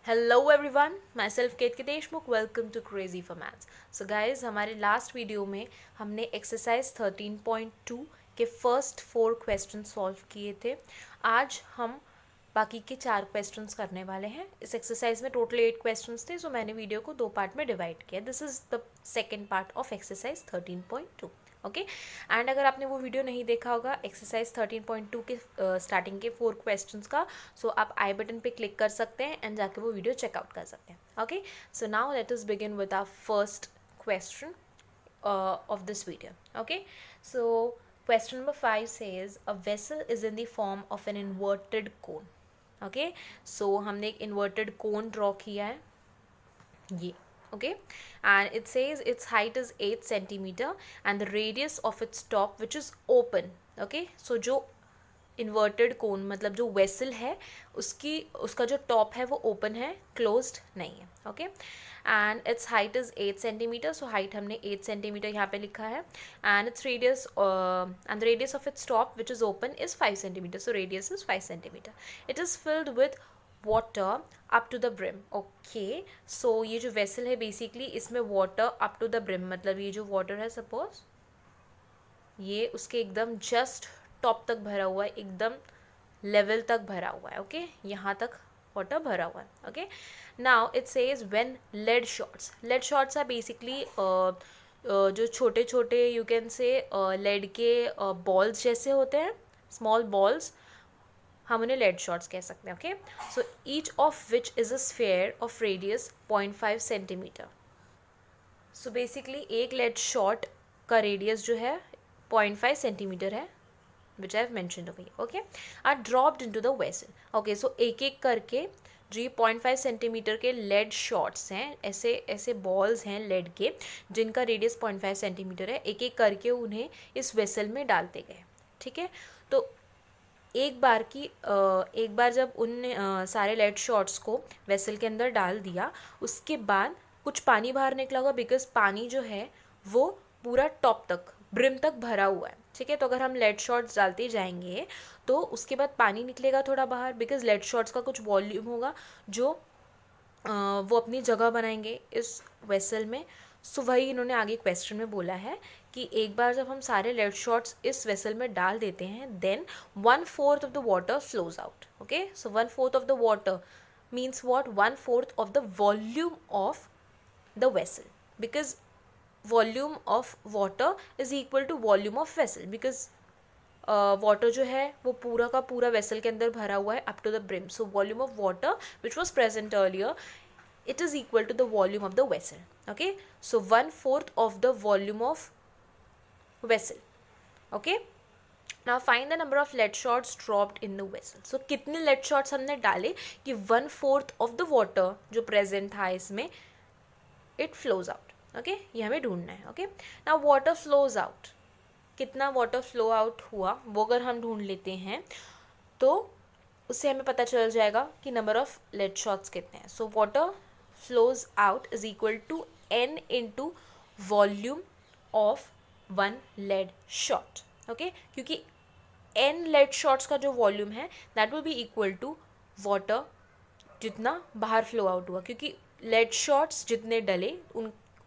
Hello everyone, myself Ketaki Deshmukh. Welcome to crazy for maths. So guys, हमारे last video में हमने exercise 13.2 के first 4 question solve किए थे. आज हम बाकी के 4 क्वेश्चंस करने वाले हैं. इस एक्सरसाइज में टोटल 8 क्वेश्चंस थे, सो मैंने वीडियो को 2 पार्ट में डिवाइड किया. This is the second part of exercise 13.2. Okay. And अगर आपने वो वीडियो नहीं देखा होगा एक्सरसाइज 13.2 के स्टार्टिंग के 4 क्वेश्चंस का, सो आप आई बटन पे क्लिक कर सकते हैं एंड जाके वो वीडियो चेकआउट कर सकते हैं. Okay. So now let us begin with our first question of this video. Okay, so question number 5 says a vessel is in the form of an inverted cone. Okay, so हमने एक inverted cone draw किया है ये. Okay, and it says its height is 8 centimeter and the radius of its top which is open. Okay, so जो inverted कोन मतलब जो vessel है उसका जो टॉप है वो ओपन है, क्लोज्ड नहीं है. Okay. And its height is 8 centimetre. So height हमने 8 सेंटीमीटर यहाँ पे लिखा है. And its radius and radius of its top which is open is 5 centimetre. So radius is 5 centimetre. It is filled with water up to the brim. Okay. So ये जो vessel है basically इसमें water up to the brim मतलब ये जो water है suppose ये उसके एकदम जस्ट टॉप तक भरा हुआ है, एकदम लेवल तक भरा हुआ है. ओके, यहाँ तक वाटर भरा हुआ है. Okay. Now it says when lead shots are basically जो छोटे छोटे यू कैन से लेड के बॉल्स जैसे होते हैं, स्मॉल बॉल्स, हम उन्हें लेड शॉट्स कह सकते हैं. Okay. So each of which is a sphere of radius 0.5 centimetre. So basically एक लेड शॉट का रेडियस जो है 0.5 सेंटीमीटर है, which I have mentioned over here. Okay, are dropped into the vessel. Okay, so एक एक करके जो ये 0.5 सेंटीमीटर के लेड शॉट्स हैं, ऐसे ऐसे बॉल्स हैं लेड के जिनका रेडियस 0.5 सेंटीमीटर है, एक एक करके उन्हें इस वेसल में डालते गए. ठीक है. तो एक बार जब उन सारे लेड शॉट्स को वेसल के अंदर डाल दिया, उसके बाद कुछ पानी बाहर निकला होगा बिकॉज पानी जो है वो पूरा टॉप तक ब्रिम तक भरा हुआ है. ठीक है. तो अगर हम लेड शॉट्स डालते जाएंगे तो उसके बाद पानी निकलेगा थोड़ा बाहर बिकॉज लेड शॉट्स का कुछ वॉल्यूम होगा जो वो अपनी जगह बनाएंगे इस वेसल में. सो वही इन्होंने आगे क्वेश्चन में बोला है कि एक बार जब हम सारे लेड शॉट्स इस वेसल में डाल देते हैं then 1/4 of the water flows out. Okay. So 1/4 of the water means what 1/4 of the volume of the vessel because volume of water is equal to volume of vessel because water जो है वो पूरा का पूरा vessel के अंदर भरा हुआ है up to the brim. So volume of water which was present earlier it is equal to the volume of the vessel. Okay, so 1/4 of the volume of vessel. Okay, now find the number of lead shots dropped in the vessel. So कितने lead shots हमने डाले कि 1/4 of the water जो present था इसमें it flows out. Okay, ये हमें ढूंढना है. Okay, now water flows out. कितना water flow out हुआ वो अगर हम ढूंढ लेते हैं तो उससे हमें पता चल जाएगा कि number of lead shots कितने हैं. So water flows out is equal to n into volume of one lead shot. Okay, क्योंकि n lead shots का जो वॉल्यूम है that will be equal to water जितना बाहर फ्लो आउट हुआ, क्योंकि lead shots जितने डले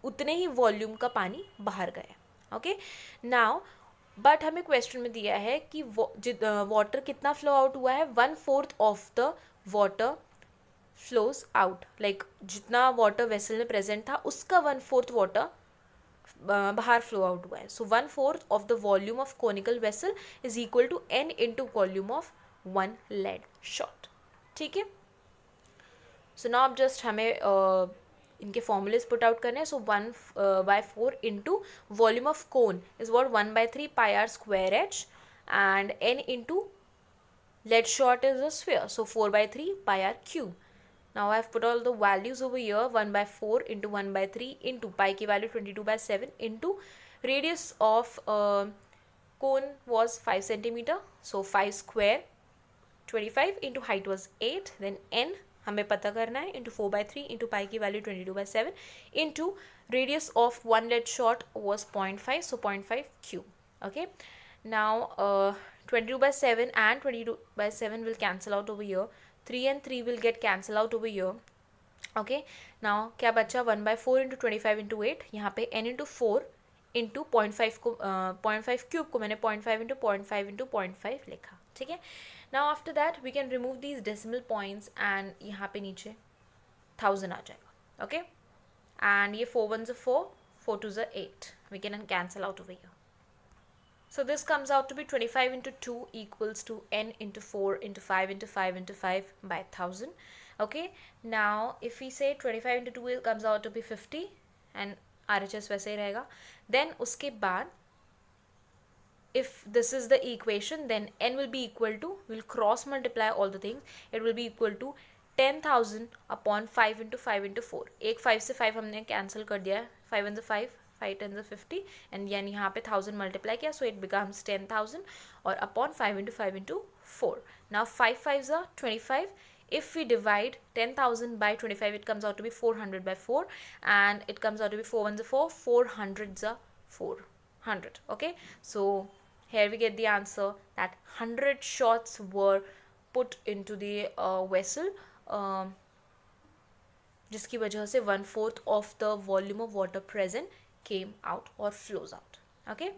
उतने ही वॉल्यूम का पानी बाहर गया. ओके. नाउ बट हमें क्वेश्चन में दिया है कि वाटर कितना फ्लो आउट हुआ है 1/4 of the water flows out, like जितना वाटर वेसल में प्रेजेंट था उसका 1/4 वाटर बाहर फ्लो आउट हुआ है. So 1/4 of the volume of conical vessel is equal to n into volume of 1 lead shot. ठीक है. सो नाउ अब जस्ट हमें इनके फॉर्मूलेज पुट आउट करने हैं. So 1/4 into volume of cone is what 1/3 pi R square H and n into lead shot is a sphere, so 4/3 pi R cube. Now I have put all the values over here. 1/4 into 1/3 into pi की value 22/7 into radius of cone was 5 centimeter. So 5 square 25 into height was 8. Then n हमें पता करना है into 4/3 into pi की value 22/7 into radius of one lead shot was 0.5. So 0.5 cube. Okay. Now 22/7 and 22/7 will cancel out over here. 3 and 3 will get cancelled out over here. Okay, now क्या बचा, 1/4 into 25 into 8, यहाँ पे n into 4 into 0.5 को 0.5 cube को मैंने 0.5 into 0.5 into 0.5 लिखा, ठीक है। Now after that we can remove these decimal points and यहाँ पे नीचे 1000 आ जाएगा, ओके। एंड ये 4 1s are 4, 4 2s are 8, we can cancel out over here. So this comes out to be 25 into 2 equals to n into 4 into 5 into 5 into 5 by 1000. Okay, now if we say 25 into 2 it comes out to be 50 and RHS वैसे ही रहेगा. Then उसके बाद if this is the equation, then n will be equal to, we'll cross multiply all the things, it will be equal to 10,000 upon 5 into 5 into 4. एक 5 से 5 हमने cancel कर दिया है, 5 1 5, 5 10 50 and यानी यहाँ पे 1000 multiply किया, so it becomes 10,000 और upon 5 into 5 into 4. Now 5 5s are 25. If we divide 10,000 by 25, it comes out to be 400 by 4 and it comes out to be 4 1s are 4, 400s are 400. Okay, so here we get the answer that 100 shots were put into the vessel, जिसकी वजह से 1/4 of the volume of water present came out or flows out. Okay,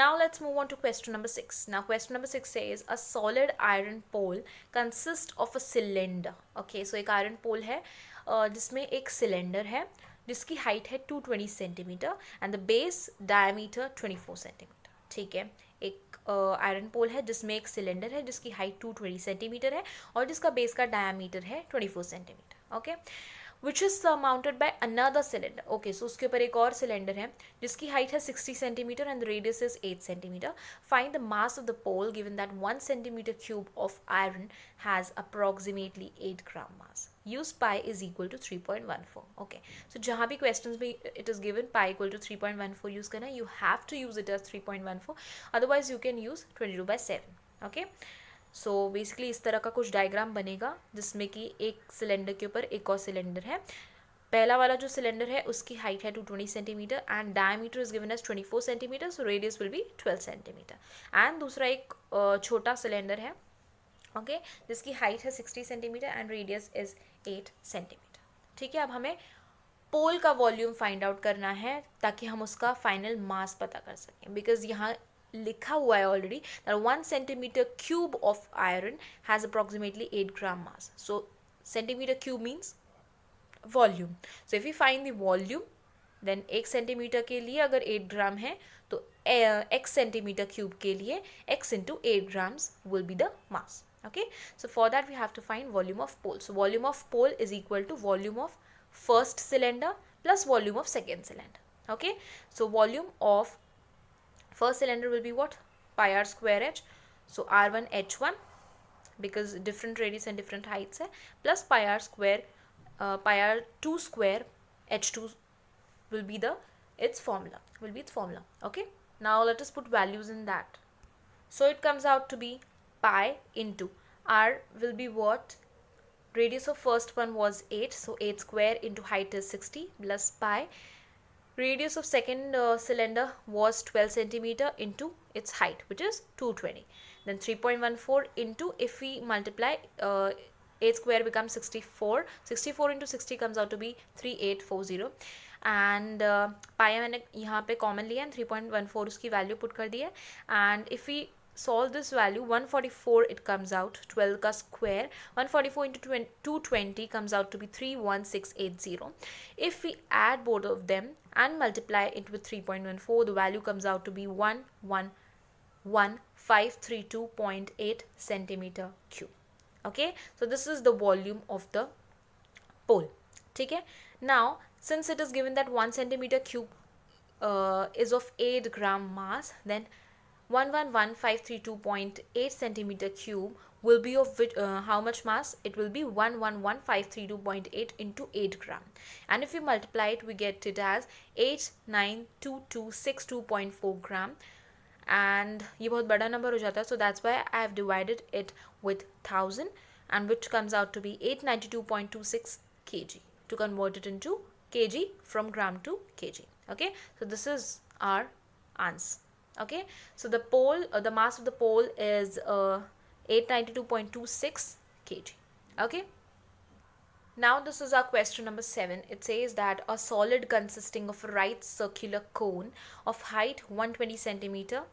now let's move on to question number 6. Now question number 6 says a solid iron pole consists of a cylinder. Okay, so एक iron pole है जिसमें एक cylinder है जिसकी height है 220 centimetre and the base diameter 24 centimetre. ठीक है, एक आयरन पोल है जिसमें एक सिलेंडर है जिसकी हाइट 220 सेंटीमीटर है और जिसका बेस का डायमीटर है 24 centimetre. Okay, which is mounted by another cylinder. Okay, so उसके ऊपर एक और सिलेंडर है जिसकी हाइट है 60 centimetre and the radius is 8 centimetre. Find the mass of the pole given that 1 centimetre cube of iron has approximately 8 gram mass. use pi is equal to 3.14. okay, so जहाँ भी questions में it is given pi equal to 3.14 use करना, you have to use it as 3.14, otherwise you can use 22/7. okay, so basically इस तरह का कुछ diagram बनेगा जिसमें कि एक सिलेंडर के ऊपर एक और सिलेंडर है. पहला वाला जो सिलेंडर है उसकी हाइट है 220 centimetre and diameter is given as 24 centimetre, so radius will be 12 centimetre. And दूसरा एक छोटा सिलेंडर है, ओके, जिसकी हाइट है 60 centimetre and radius is 8 centimetre. ठीक है, अब हमें पोल का वॉल्यूम फाइंड आउट करना है ताकि हम उसका फाइनल मास पता कर सकें, बिकॉज यहाँ लिखा हुआ है already that 1 centimetre cube of iron has approximately 8 gram mass. So centimetre cube means volume. So if you find the volume then 1 centimetre के लिए अगर 8 ग्राम है तो x सेंटीमीटर क्यूब के लिए x into 8 grams will be the mass. Okay, so for that we have to find volume of pole. So volume of pole is equal to volume of first cylinder plus volume of second cylinder. Okay, so volume of first cylinder will be what? Pi r square h. So r1 h1 because different radius and different heights hai, plus pi r square pi r2 square h2 will be the its formula. Okay, now let us put values in that. So it comes out to be pi into r will be what? Radius of first one was 8, so 8 square into height is 60 plus pi. Radius of second cylinder was 12 centimeter into its height, which is 220. Then 3.14 into, if we multiply 8 square becomes 64. 64 into 60 comes out to be 3840. And पाया मैंने यहाँ पे common लिया and 3.14 उसकी value put कर दी है. And if we solve this value 144 it comes out, 12 का square 144 into 220 comes out to be 31680. if we add both of them and multiply it with 3.14 the value comes out to be 111,532.8 centimeter cube. okay, so this is the volume of the pole. ठीक है, now since it is given that 1 centimeter cube is of 8 gram mass, then 111,532.8 centimeter cube will be of which, how much mass? It will be 111,532.8 into 8 gram. And if we multiply it, we get it as 892262.4 gram. And ये बहुत बड़ा number हो जाता है, so that's why I have divided it with 1000, and which comes out to be 892.26 kg to convert it into kg from gram to kg. Okay, so this is our answer. Okay, so the pole the mass of the pole is 892.26 kg. okay, Now this is our question number 7. It says that a solid consisting of a right circular cone of height 120 centimeter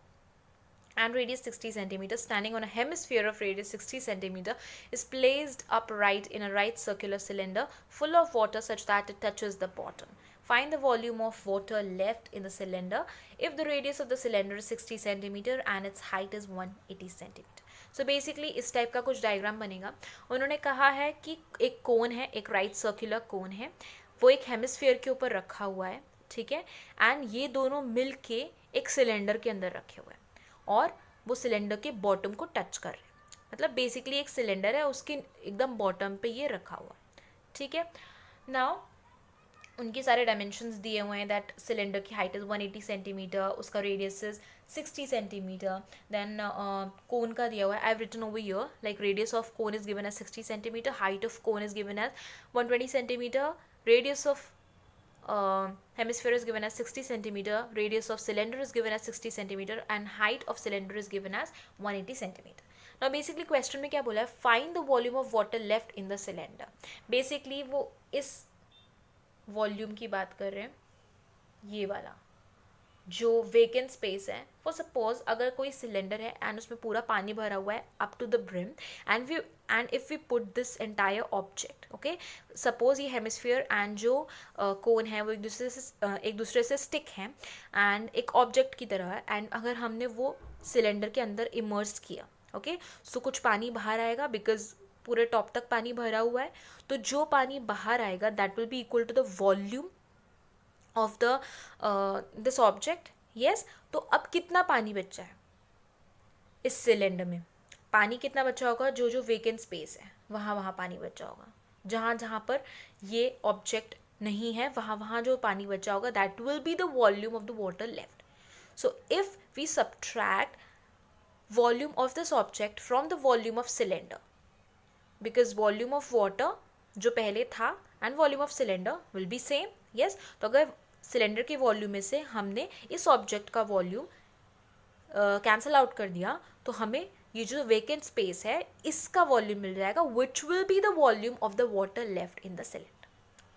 and radius 60 centimeter standing on a hemisphere of radius 60 centimeter is placed upright in a right circular cylinder full of water such that it touches the bottom. Find the volume of water left in the cylinder if the radius of the cylinder is 60 centimeter and its height is 180 centimeter. So basically इस type का कुछ diagram बनेगा. उन्होंने कहा है कि एक कोन है, एक राइट सर्कुलर कोन है, वो एक हेमिस्फीयर के ऊपर रखा हुआ है, ठीक है, एंड ये दोनों मिल के एक सिलेंडर के अंदर रखे हुए हैं और वो सिलेंडर के बॉटम को टच कर रहे हैं. मतलब बेसिकली एक सिलेंडर है, उसके एकदम बॉटम पे ये रखा हुआ है, ठीक है. नाउ उनके सारे डायमेंशंस दिए हुए हैं. दैट सिलेंडर की हाइट इज़ 180 सेंटीमीटर, उसका radius is 60 centimetre. Then cone का दिया हुआ है. I have written over here like radius of cone is given as 60 centimetre, height of cone is given as 120 centimetre, radius of hemisphere is given as 60 centimeter, radius of cylinder is given as 60 centimeter and height of cylinder is given as 180 centimeter. Now basically question में क्या बोला है, find the volume of water left in the cylinder. Basically वो इस volume की बात कर रहे हैं, ये वाला जो वेकेंट स्पेस है. फॉर सपोज अगर कोई सिलेंडर है एंड उसमें पूरा पानी भरा हुआ है up to the brim and if we put this entire object, okay, suppose ये हेमिस्फीयर एंड जो कोन है वो एक दूसरे से स्टिक है एंड एक ऑब्जेक्ट की तरह है, एंड अगर हमने वो सिलेंडर के अंदर इमर्स किया, ओके, सो कुछ पानी बाहर आएगा बिकॉज पूरे टॉप तक पानी भरा हुआ है. तो जो पानी बाहर आएगा that will be equal to the volume of the this object. Yes, तो अब कितना पानी बचा है इस सिलेंडर में? पानी कितना बचा होगा? जो जो वेकेंट स्पेस है वहाँ वहाँ पानी बचा होगा. जहाँ जहाँ पर ये ऑब्जेक्ट नहीं है वहाँ वहाँ जो पानी बचा होगा that will be the volume of the water left. So if we subtract volume of this object from the volume of cylinder, because volume of water जो पहले था and volume of cylinder will be same. Yes, तो अगर cylinder के volume में से हमने इस ऑब्जेक्ट का वॉल्यूम कैंसल आउट कर दिया तो हमें ये जो वेकेंट स्पेस है इसका वॉल्यूम मिल जाएगा which will be the volume of the water left in the cylinder.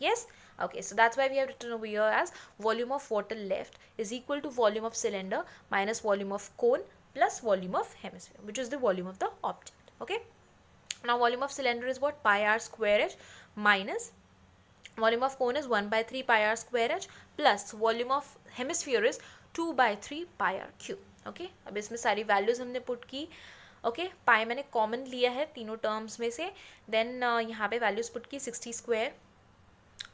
Yes, okay, so that's why we have written over here as volume of water left is equal to volume of cylinder minus volume of cone plus volume of hemisphere, which is the volume of the object. Okay, now volume of cylinder is what? Pi r square h minus volume of cone is 1 by 3 pi r square h plus volume of hemisphere is 2 by 3 pi r cube. Okay, अब इसमें सारी values हमने put की. Okay, पाई मैंने common लिया है तीनों terms में से. देन यहाँ पे वैल्यूज पुट की 60 square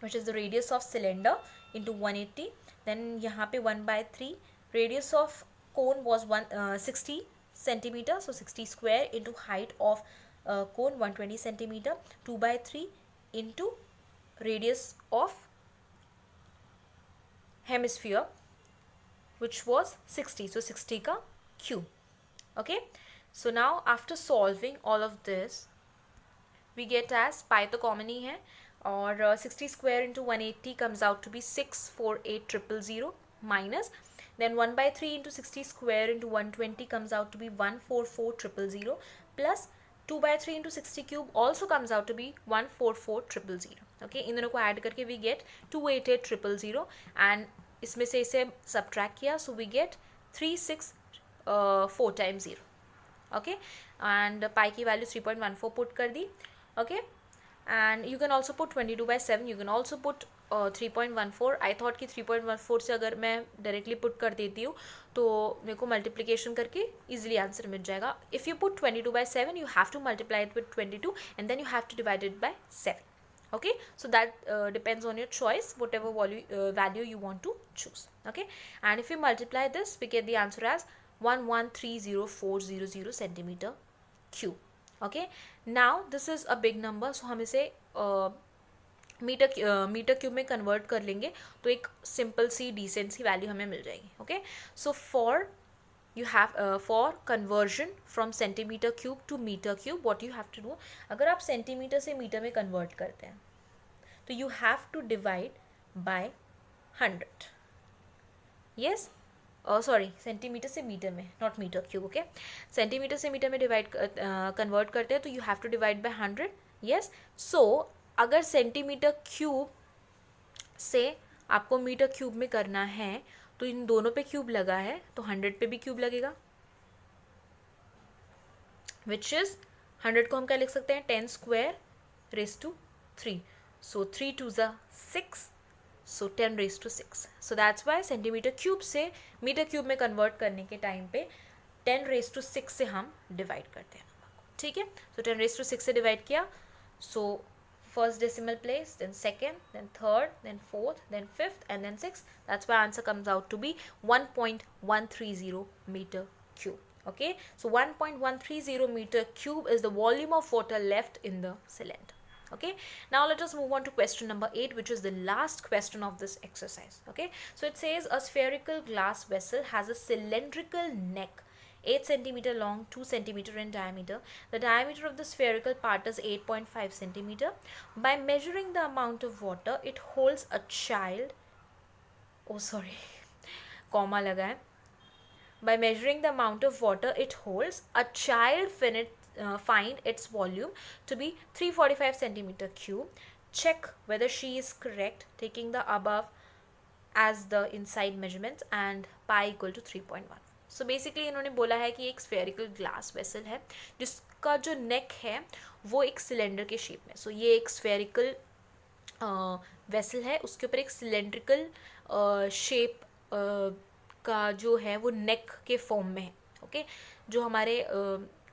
which is the radius of cylinder into 180. Then यहाँ पे 1 by 3 radius of cone was 60 centimeter, so 60 square into height of cone 120 centimeter, 2 by 3 into radius of hemisphere which was 60, so 60 का cube. Okay, so now after solving all of this we get as pi तो common ही है और 60 square into 180 comes out to be 648,000 minus then 1 by 3 into 60 square into 120 comes out to be 144,000 plus 2 by 3 into 60 cube also comes out to be 144,000. okay, इन दोनों को add करके we get 288,000 and इसमें से इसे subtract किया so we get 364 times 0. okay, and pi की value 3.14 put कर दी. okay, and you can also put 22 by 7, you can also put 3.14. I thought कि 3.14 से अगर मैं डायरेक्टली पुट कर देती हूँ तो मेरे को मल्टीप्लिकेशन करके इजीली आंसर मिल जाएगा. If you put 22 by 7 you have to multiply it with 22 and then you have to divide it by 7. okay, so that depends on your choice, whatever value you want to choose. okay, and if you multiply this we get the answer as 1130400 centimeter cube. okay, now this is a big number so हम इसे metre cube में convert कर लेंगे तो एक simple सी decent सी value हमें मिल जाएगी. Okay, so for conversion from centimetre cube to metre cube what you have to do, अगर आप सेंटीमीटर से मीटर में कन्वर्ट करते हैं तो you have to divide by 100. Yes, sorry, centimetre से मीटर में, not metre cube. Okay, centimetre से मीटर में कन्वर्ट करते हैं तो you have to divide by 100. Yes, so अगर सेंटीमीटर क्यूब से आपको मीटर क्यूब में करना है तो इन दोनों पे क्यूब लगा है तो 100 पे भी क्यूब लगेगा, विच इज 100 को हम क्या लिख सकते हैं 10 स्क्वायर रेज टू 3, सो 3 2 ज़ा 6, so 10 raise to 6. So that's why centimetre cube से मीटर क्यूब में कन्वर्ट करने के टाइम पे 10 रेज टू 6 से हम डिवाइड करते हैं, ठीक है. सो 10 raised to 6 से डिवाइड किया, सो first decimal place, then second, then third, then fourth, then fifth, and then sixth. That's why answer comes out to be 1.130 meter cube. Okay, so 1.130 meter cube is the volume of water left in the cylinder. Okay, now let us move on to question number 8, which is the last question of this exercise. Okay, so it says a spherical glass vessel has a cylindrical neck 8 centimeter long, 2 centimeter in diameter. The diameter of the spherical part is 8.5 centimeter. By measuring the amount of water it holds a child, comma laga hai. By measuring the amount of water it holds, a child find its volume to be 345 centimeter cube. Check whether she is correct, taking the above as the inside measurements and pi equal to 3.1. So basically इन्होंने बोला है कि एक spherical glass vessel है जिसका जो नेक है वो एक सिलेंडर के शेप में. सो ये एक स्फेरिकल वेसल है, उसके ऊपर एक सिलेंड्रिकल शेप का जो है वो नेक के फॉर्म में है. ओके, जो हमारे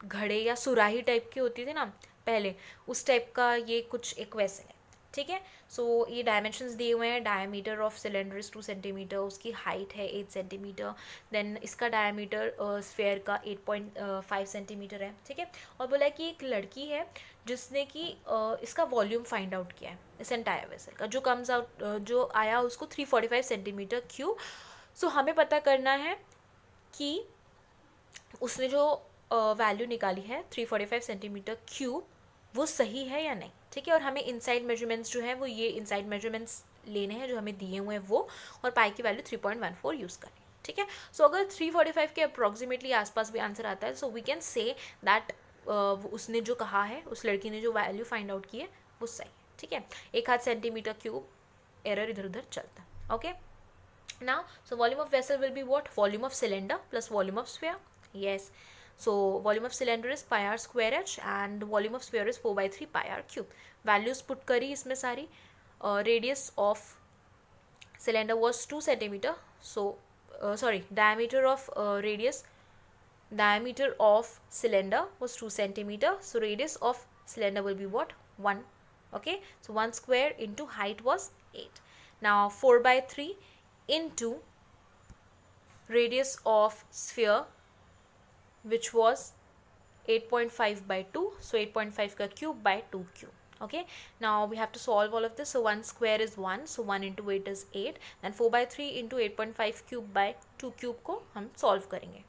घड़े या सुराही टाइप की होती थी ना पहले, उस टाइप का ये कुछ एक वेसल है, ठीक है. सो ये डायमेंशंस दिए हुए हैं. Diameter of cylinder is 2 centimetre, उसकी हाइट है 8 सेंटीमीटर, देन इसका डायमीटर स्फेयर का 8.5 सेंटीमीटर है, ठीक है. और बोला है कि एक लड़की है जिसने कि इसका वॉल्यूम फाइंड आउट किया है इस एंटायर वेसल का, जो कम्स आउट जो आया उसको 345 सेंटीमीटर क्यूब. सो हमें पता करना है कि उसने जो वैल्यू निकाली है 345 सेंटीमीटर क्यूब वो सही है या नहीं, ठीक है. और हमें इनसाइड मेजरमेंट्स जो है वो ये इनसाइड मेजरमेंट्स लेने हैं जो हमें दिए हुए हैं वो, और पाई की वैल्यू 3.14 यूज़ करनी है, ठीक है. सो अगर 345 के अप्रॉक्सीमेटली आसपास भी आंसर आता है, so we can say that उसने जो कहा है, उस लड़की ने जो वैल्यू फाइंड आउट की है वो सही है, ठीक है. 1 सेंटीमीटर क्यूब एरर इधर उधर चलता है. Okay, now so volume of vessel will be what, volume of cylinder plus volume of sphere. Yes, so volume of cylinder is pi r square h and volume of sphere is 4/3 pi r cube. values put करी इसमें सारी. radius of cylinder was 2 centimeter, so diameter of diameter of cylinder was 2 centimeter, so radius of cylinder will be what, 1. Okay, so 1 square into height was 8. now 4/3 into radius of sphere which was 8.5 by 2, so 8.5 का cube by 2 cube. Okay, now we have to solve all of this. So 1 square is 1, so 1 into 8 is 8, then 4/3 into 8.5 cube by 2 cube को हम solve करेंगे.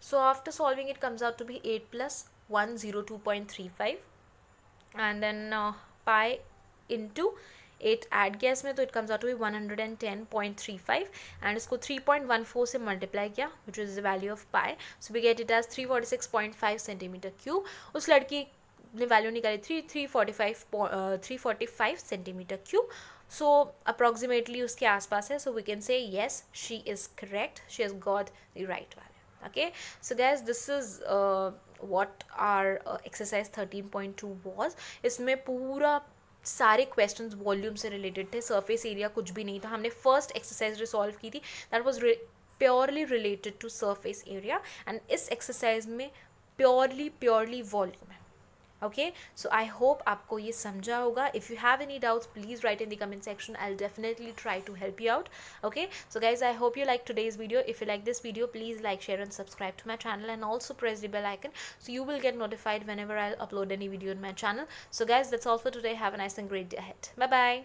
So after solving it comes out to be 8 plus 102.35 and then pi into 8 add किया इसमें तो it comes out to be 110.35 and इसको 3.14 से multiply किया which is the value of pi. So we get it as 346.5 centimetre cube. उस लड़की ने value निकाली 345 सेंटीमीटर क्यूब. सो अप्रॉक्सीमेटली उसके आसपास है, so we can say yes she is correct, she has got the right value. Okay, so guys this is what our exercise 13.2 was. इसमें पूरा सारे क्वेश्चंस वॉल्यूम से रिलेटेड थे, सरफेस एरिया कुछ भी नहीं था. हमने फर्स्ट एक्सरसाइज रिसॉल्व की थी that was purely related to surface area and इस एक्सरसाइज में प्योरली वॉल्यूम है. ओके, सो आई होप आपको ये समझा होगा. If you have any doubts please write in the comment section, I will definitely try to help you out. Okay, so guys, I hope you like today's video. If you like this video, please like, share and subscribe to my channel and also press the bell icon so you will get notified whenever I'll upload any video in my channel. So guys, that's all for today. Have a nice and great day ahead. Bye bye.